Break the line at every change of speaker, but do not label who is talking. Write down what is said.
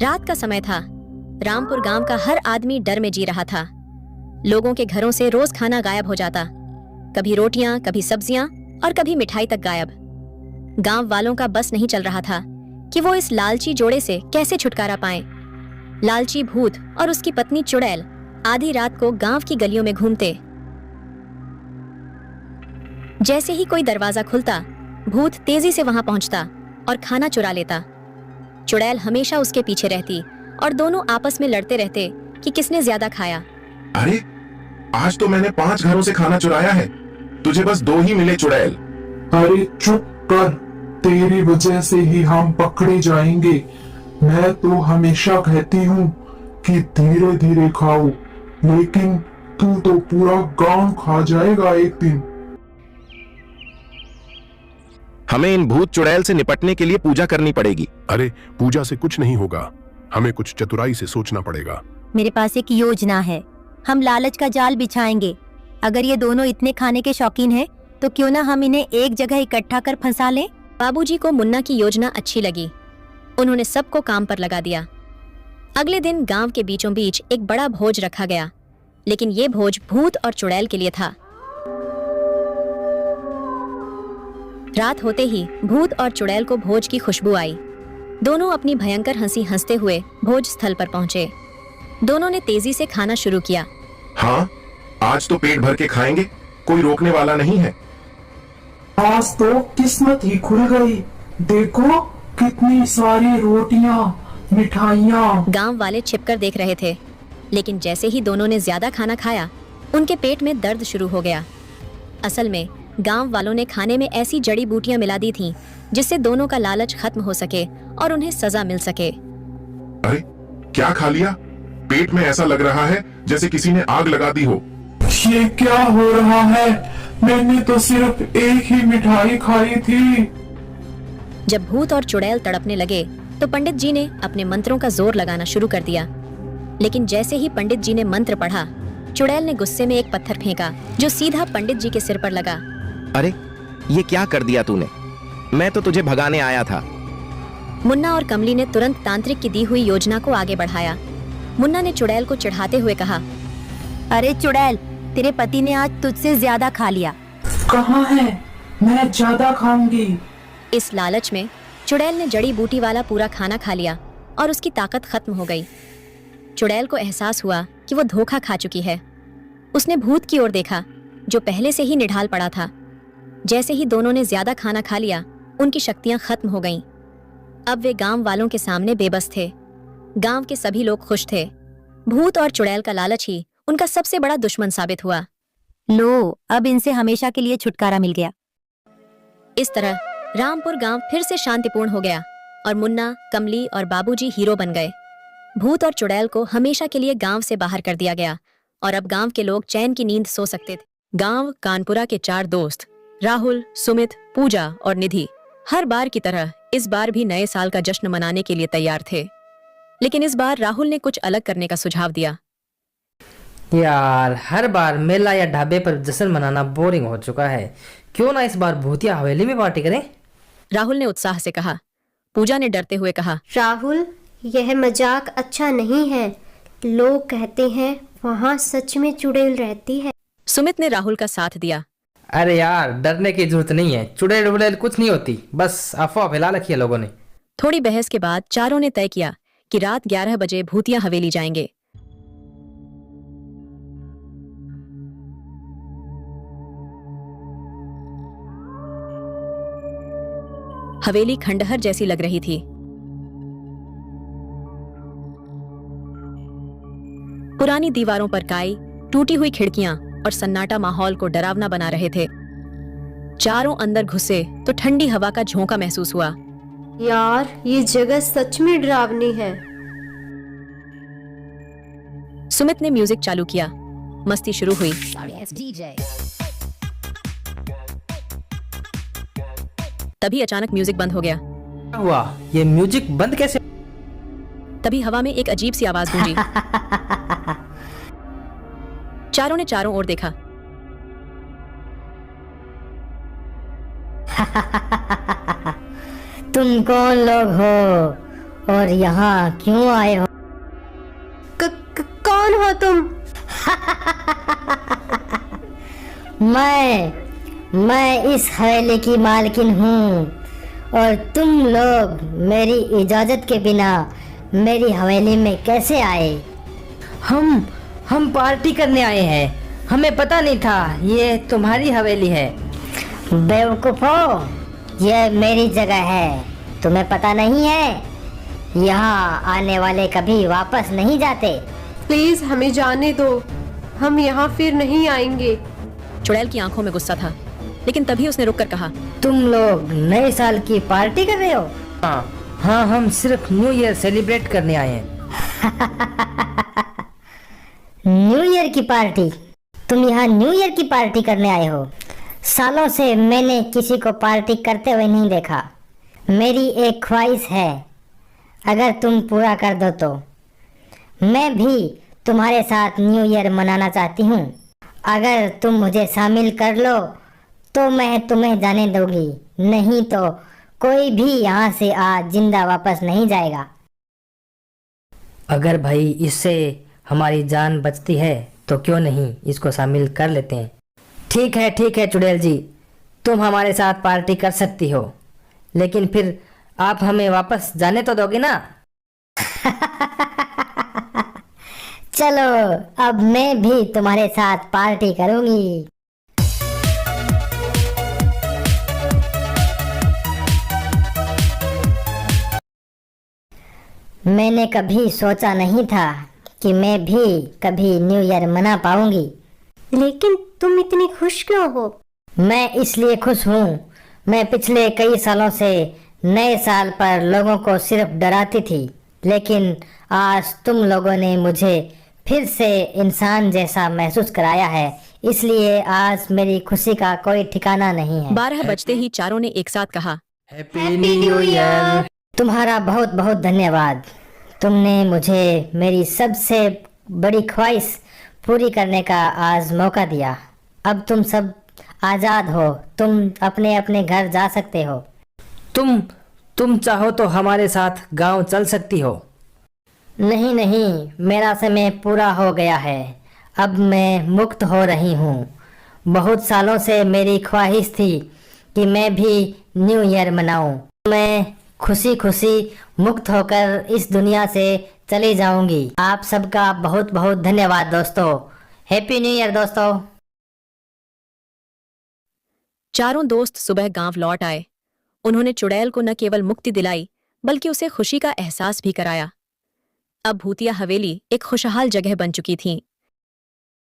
रात का समय था। रामपुर गांव का हर आदमी डर में जी रहा था। लोगों के घरों से रोज खाना गायब हो जाता, कभी रोटियां, कभी सब्जियां और कभी मिठाई तक गायब। गांव वालों का बस नहीं चल रहा था कि वो इस लालची जोड़े से कैसे छुटकारा पाएं। लालची भूत और उसकी पत्नी चुड़ैल आधी रात को गांव की गलियों में घूमते। जैसे ही कोई दरवाजा खुलता, भूत तेजी से वहां पहुंचता और खाना चुरा लेता। चुड़ैल हमेशा उसके पीछे रहती और दोनों आपस में लड़ते रहते कि किसने ज्यादा खाया।
अरे, आज तो मैंने 5 घरों से खाना चुराया है, तुझे बस 2 ही मिले चुड़ैल।
अरे चुप कर, तेरी वजह से ही हम पकड़े जाएंगे। मैं तो हमेशा कहती हूँ कि धीरे धीरे खाओ, लेकिन तू तो पूरा गांव खा जाएगा एक दिन।
हमें इन भूत चुड़ैल से निपटने के लिए पूजा करनी पड़ेगी।
अरे, पूजा से कुछ नहीं होगा, हमें कुछ चतुराई से सोचना पड़ेगा।
मेरे पास एक योजना है। हम लालच का जाल बिछाएंगे। अगर ये दोनों इतने खाने के शौकीन हैं, तो क्यों ना हम इन्हें एक जगह इकट्ठा कर फंसा लें।
बाबूजी को मुन्ना की योजना अच्छी लगी। उन्होंने सबको काम पर लगा दिया। अगले दिन गांव के बीचों बीच एक बड़ा भोज रखा गया, लेकिन ये भोज भूत और चुड़ैल के लिए था। रात होते ही भूत और चुड़ैल को भोज की खुशबू आई। दोनों अपनी भयंकर हंसी हंसते हुए भोज स्थल पर पहुंचे। दोनों ने तेजी से खाना शुरू किया।
हाँ, आज तो पेट भर के खाएंगे, कोई रोकने वाला नहीं है।
आज तो किस्मत ही खुल गई। देखो कितनी सारी रोटियां, मिठाइयाँ।
गांव वाले छिपकर देख रहे थे, लेकिन जैसे ही दोनों ने ज्यादा खाना खाया, उनके पेट में दर्द शुरू हो गया। असल में गांव वालों ने खाने में ऐसी जड़ी बूटियां मिला दी थीं, जिससे दोनों का लालच खत्म हो सके और उन्हें सजा मिल सके।
अरे, क्या खा लिया? पेट में ऐसा लग रहा है जैसे किसी ने आग लगा दी हो।
ये क्या हो रहा है? मैंने तो सिर्फ एक ही मिठाई खाई थी।
जब भूत और चुड़ैल तड़पने लगे, तो पंडित जी ने अपने मंत्रों का जोर लगाना शुरू कर दिया। लेकिन जैसे ही पंडित जी ने मंत्र पढ़ा, चुड़ैल ने गुस्से में एक पत्थर फेंका, जो सीधा पंडित जी के सिर पर लगा।
अरे, ये क्या कर दिया तूने? मैं तो तुझे भगाने आया था।
मुन्ना और कमली ने तुरंत तांत्रिक की दी हुई योजना को आगे बढ़ाया। मुन्ना ने चुड़ैल को चिढ़ाते हुए कहा,
अरे चुड़ैल, तेरे पति ने आज तुझसे ज्यादा खा लिया।
कहाँ है? मैं ज्यादा खाऊंगी।
इस लालच में चुड़ैल ने जड़ी बूटी वाला पूरा खाना खा लिया और उसकी ताकत खत्म हो गई। चुड़ैल को एहसास हुआ कि वो धोखा खा चुकी है। उसने भूत की ओर देखा, जो पहले से ही निढाल पड़ा था। जैसे ही दोनों ने ज्यादा खाना खा लिया, उनकी शक्तियां खत्म हो गईं। अब वे गांव वालों के सामने बेबस थे। गांव के सभी लोग खुश थे। भूत और चुड़ैल का लालच ही उनका सबसे बड़ा दुश्मन साबित हुआ।
लो, अब इनसे हमेशा के लिए छुटकारा मिल गया।
इस तरह रामपुर गांव फिर से शांतिपूर्ण हो गया और मुन्ना, कमली और बाबूजी हीरो बन गए। भूत और चुड़ैल को हमेशा के लिए गांव से बाहर कर दिया गया और अब गांव के लोग चैन की नींद सो सकते थे। गांव कानपुरा के 4 दोस्त राहुल, सुमित, पूजा और निधि हर बार की तरह इस बार भी नए साल का जश्न मनाने के लिए तैयार थे। लेकिन इस बार राहुल ने कुछ अलग करने का सुझाव दिया।
यार, हर बार मेला या ढाबे पर जश्न मनाना बोरिंग हो चुका है। क्यों ना इस बार भूतिया हवेली में पार्टी करें?
राहुल ने उत्साह से कहा। पूजा ने डरते हुए कहा,
राहुल, यह मजाक अच्छा नहीं है। लोग कहते हैं वहाँ सच में चुड़ैल रहती है।
सुमित ने राहुल का साथ दिया।
अरे यार, डरने की जरूरत नहीं है। चुड़ैल वुड़ैल कुछ नहीं होती, बस अफवाह फैला रखी है लोगों ने।
थोड़ी बहस के बाद चारों ने तय किया कि रात 11 बजे भूतिया हवेली जाएंगे। हवेली खंडहर जैसी लग रही थी। पुरानी दीवारों पर काई, टूटी हुई खिड़कियां और सन्नाटा माहौल को डरावना बना रहे थे। चारों अंदर घुसे तो ठंडी हवा का झोंका महसूस हुआ।
यार, ये जगह सच में डरावनी है।
सुमित ने म्यूजिक चालू किया। मस्ती शुरू हुई। तभी अचानक म्यूजिक बंद हो गया।
क्या हुआ? ये म्यूजिक बंद कैसे?
तभी हवा में एक अजीब सी आवाज गूंजी। चारों ने चारों ओर देखा।
तुम कौन लोग हो
और यहाँ क्यों आए हो?
कौन हो तुम?
मैं इस हवेली की मालकिन हूँ और तुम लोग मेरी इजाजत के बिना मेरी हवेली में कैसे आए?
हम पार्टी करने आए हैं, हमें पता नहीं था ये तुम्हारी हवेली है।
बेवकूफो, यह मेरी जगह है, तुम्हें पता नहीं है? यहाँ आने वाले कभी वापस नहीं जाते।
प्लीज हमें जाने दो, हम यहाँ फिर नहीं आएंगे।
चुड़ैल की आंखों में गुस्सा था, लेकिन तभी उसने रुककर कहा,
तुम लोग नए साल की पार्टी कर रहे हो?
हाँ, हम सिर्फ न्यू ईयर सेलिब्रेट करने आए हैं।
न्यू ईयर की पार्टी? तुम यहाँ न्यू ईयर की पार्टी करने आए हो? सालों से मैंने किसी को पार्टी करते हुए नहीं देखा। मेरी एक ख्वाहिश है, अगर तुम पूरा कर दो तो मैं भी तुम्हारे साथ न्यू ईयर मनाना चाहती हूँ। अगर तुम मुझे शामिल कर लो तो मैं तुम्हें जाने दूंगी, नहीं तो कोई भी यहाँ से आज जिंदा वापस नहीं जाएगा।
अगर भाई इससे हमारी जान बचती है तो क्यों नहीं इसको शामिल कर लेते हैं। ठीक है चुड़ैल जी, तुम हमारे साथ पार्टी कर सकती हो, लेकिन फिर आप हमें वापस जाने तो दोगे ना?
चलो, अब मैं भी तुम्हारे साथ पार्टी करूंगी। मैंने कभी सोचा नहीं था कि मैं भी कभी न्यू ईयर मना पाऊंगी।
लेकिन तुम इतनी खुश क्यों हो?
मैं इसलिए खुश हूँ, मैं पिछले कई सालों से नए साल पर लोगों को सिर्फ डराती थी, लेकिन आज तुम लोगों ने मुझे फिर से इंसान जैसा महसूस कराया है, इसलिए आज मेरी खुशी का कोई ठिकाना नहीं है।
12 बजते ही चारों ने एक साथ कहा,
हैप्पी न्यू ईयर।
तुम्हारा बहुत बहुत धन्यवाद। तुमने मुझे मेरी सबसे बड़ी ख्वाहिश पूरी करने का आज मौका दिया। अब तुम सब आज़ाद हो, तुम अपने अपने घर जा सकते हो।
तुम चाहो तो हमारे साथ गांव चल सकती हो।
नहीं, मेरा समय पूरा हो गया है, अब मैं मुक्त हो रही हूँ। बहुत सालों से मेरी ख्वाहिश थी कि मैं भी न्यू ईयर मनाऊं। मैं खुशी खुशी मुक्त होकर इस दुनिया से चली जाऊंगी। आप सबका बहुत बहुत धन्यवाद दोस्तों। हैप्पी न्यू ईयर दोस्तों।
चारों दोस्त सुबह गांव लौट आए। उन्होंने चुड़ैल को न केवल मुक्ति दिलाई, बल्कि उसे खुशी का एहसास भी कराया। अब भूतिया हवेली एक खुशहाल जगह बन चुकी थी,